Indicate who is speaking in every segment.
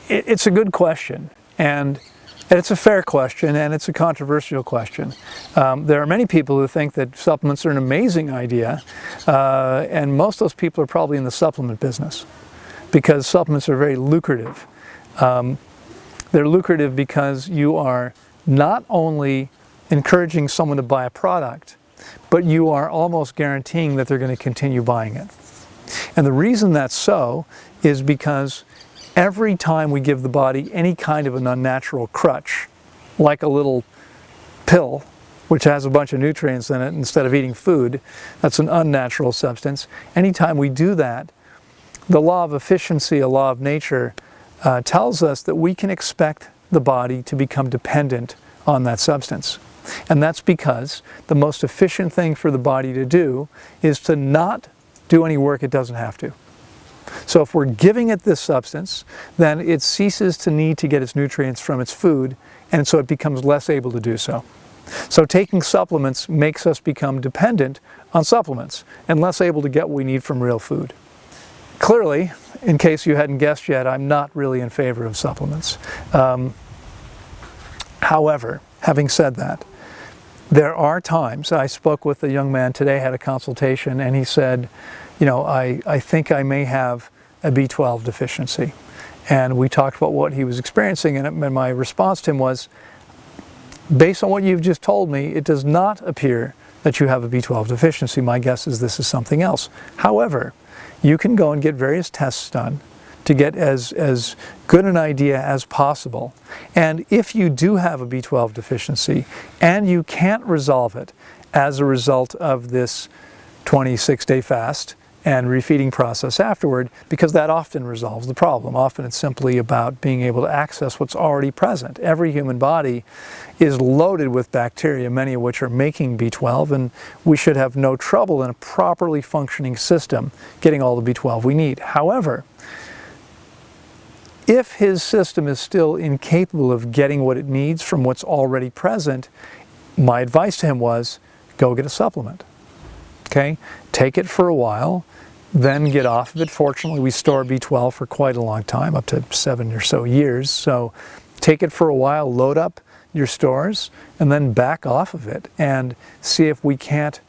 Speaker 1: It's a good question, and it's a fair question, and it's a controversial question. There are many people who think that supplements are an amazing idea, and most of those people are probably in the supplement business because supplements are very lucrative. They're lucrative because you are not only encouraging someone to buy a product, but you are almost guaranteeing that they're going to continue buying it. And the reason that's so is because every time we give the body any kind of an unnatural crutch, like a little pill, which has a bunch of nutrients in it instead of eating food, that's an unnatural substance. Anytime we do that, the law of efficiency, a law of nature, tells us that we can expect the body to become dependent on that substance. And that's because the most efficient thing for the body to do is to not do any work it doesn't have to. So if we're giving it this substance, then it ceases to need to get its nutrients from its food, and so it becomes less able to do so. So taking supplements makes us become dependent on supplements and less able to get what we need from real food. Clearly, in case you hadn't guessed yet, I'm not really in favor of supplements. However, having said that, there are times, I spoke with a young man today, had a consultation, and he said, you know, I think I may have a B12 deficiency. And we talked about what he was experiencing, and my response to him was, based on what you've just told me, it does not appear that you have a B12 deficiency. My guess is this is something else. However, you can go and get various tests done to get as good an idea as possible. And if you do have a B12 deficiency and you can't resolve it as a result of this 26-day fast and refeeding process afterward, because that often resolves the problem. Often it's simply about being able to access what's already present. Every human body is loaded with bacteria, many of which are making B12, and we should have no trouble in a properly functioning system getting all the B12 we need. However, if his system is still incapable of getting what it needs from what's already present, my advice to him was, go get a supplement. Okay? Take it for a while, then get off of it. Fortunately, we store B12 for quite a long time, up to 7 or so years. So take it for a while, load up your stores, and then back off of it and see if we can't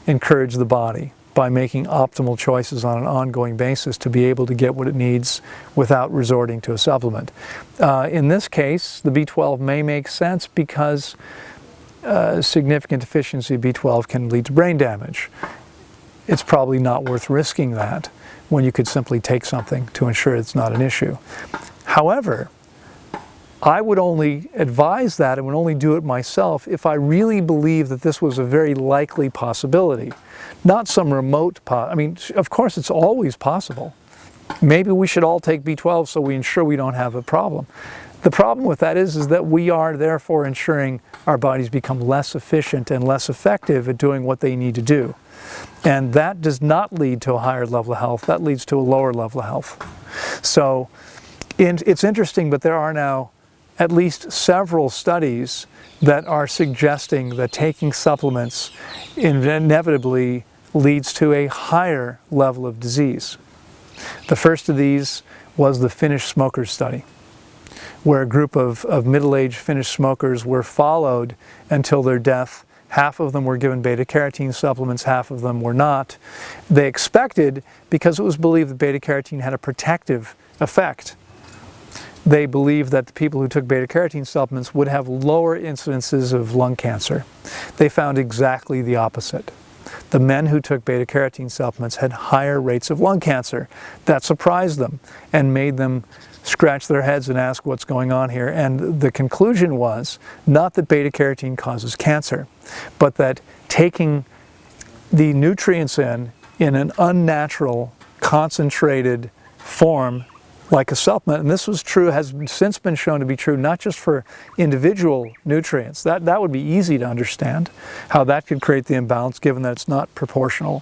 Speaker 1: encourage the body by making optimal choices on an ongoing basis to be able to get what it needs without resorting to a supplement. In this case, the B12 may make sense because significant deficiency of B12 can lead to brain damage. It's probably not worth risking that when you could simply take something to ensure it's not an issue. However, I would only advise that and would only do it myself if I really believe that this was a very likely possibility, not some remote I mean, of course it's always possible. Maybe we should all take B12 so we ensure we don't have a problem. The problem with that is that we are therefore ensuring our bodies become less efficient and less effective at doing what they need to do. And that does not lead to a higher level of health, that leads to a lower level of health. So it's interesting, but there are now at least several studies that are suggesting that taking supplements inevitably leads to a higher level of disease. The first of these was the Finnish smokers study, where a group of middle-aged Finnish smokers were followed until their death. Half of them were given beta-carotene supplements, half of them were not. They expected, because it was believed that beta-carotene had a protective effect, they believed that the people who took beta-carotene supplements would have lower incidences of lung cancer. They found exactly the opposite. The men who took beta-carotene supplements had higher rates of lung cancer. That surprised them and made them scratch their heads and ask what's going on here. And the conclusion was not that beta-carotene causes cancer, but that taking the nutrients in an unnatural, concentrated form like a supplement, and this was true, has since been shown to be true, not just for individual nutrients. That would be easy to understand, how that could create the imbalance given that it's not proportional.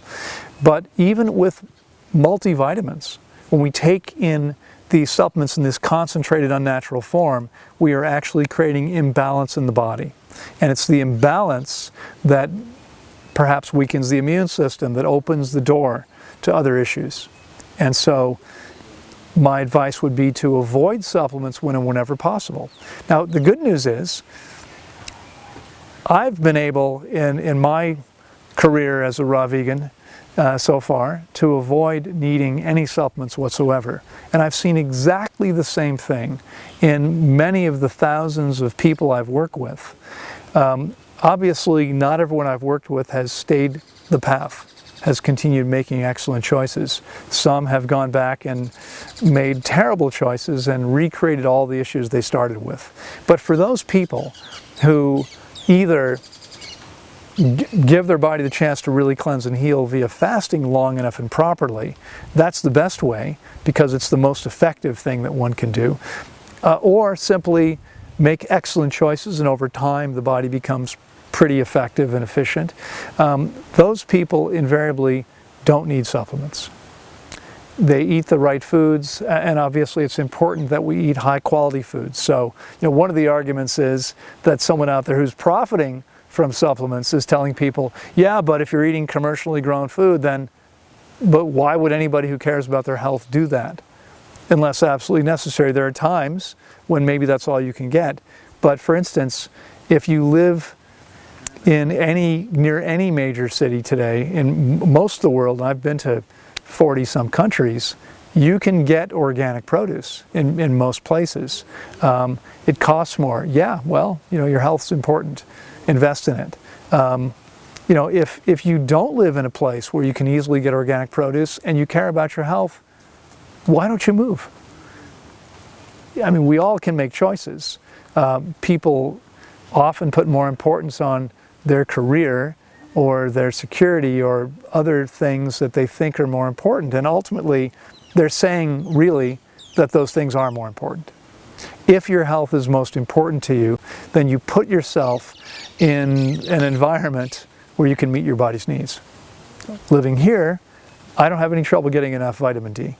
Speaker 1: But even with multivitamins, when we take in these supplements in this concentrated unnatural form, we are actually creating imbalance in the body. And it's the imbalance that perhaps weakens the immune system, that opens the door to other issues. And so my advice would be to avoid supplements when and whenever possible. Now, the good news is, I've been able, in my career as a raw vegan so far, to avoid needing any supplements whatsoever. And I've seen exactly the same thing in many of the thousands of people I've worked with. Obviously, not everyone I've worked with has stayed the path, has continued making excellent choices. Some have gone back and made terrible choices and recreated all the issues they started with. But for those people who either give their body the chance to really cleanse and heal via fasting long enough and properly, that's the best way because it's the most effective thing that one can do. Or simply make excellent choices and over time the body becomes pretty effective and efficient. Those people invariably don't need supplements. They eat the right foods, and obviously it's important that we eat high quality foods. So, one of the arguments is that someone out there who's profiting from supplements is telling people, yeah, but if you're eating commercially grown food, but why would anybody who cares about their health do that? Unless absolutely necessary. There are times when maybe that's all you can get. But for instance, if you live near any major city today, in most of the world, and I've been to 40 some countries, you can get organic produce in most places. It costs more. Yeah, well, your health's important. Invest in it. If you don't live in a place where you can easily get organic produce and you care about your health, why don't you move? I mean, we all can make choices. People often put more importance on their career or their security or other things that they think are more important, and ultimately they're saying really that those things are more important. If your health is most important to you, then you put yourself in an environment where you can meet your body's needs. Living here, I don't have any trouble getting enough vitamin D.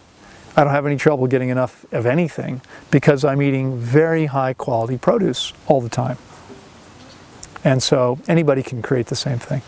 Speaker 1: I don't have any trouble getting enough of anything because I'm eating very high quality produce all the time. And so anybody can create the same thing.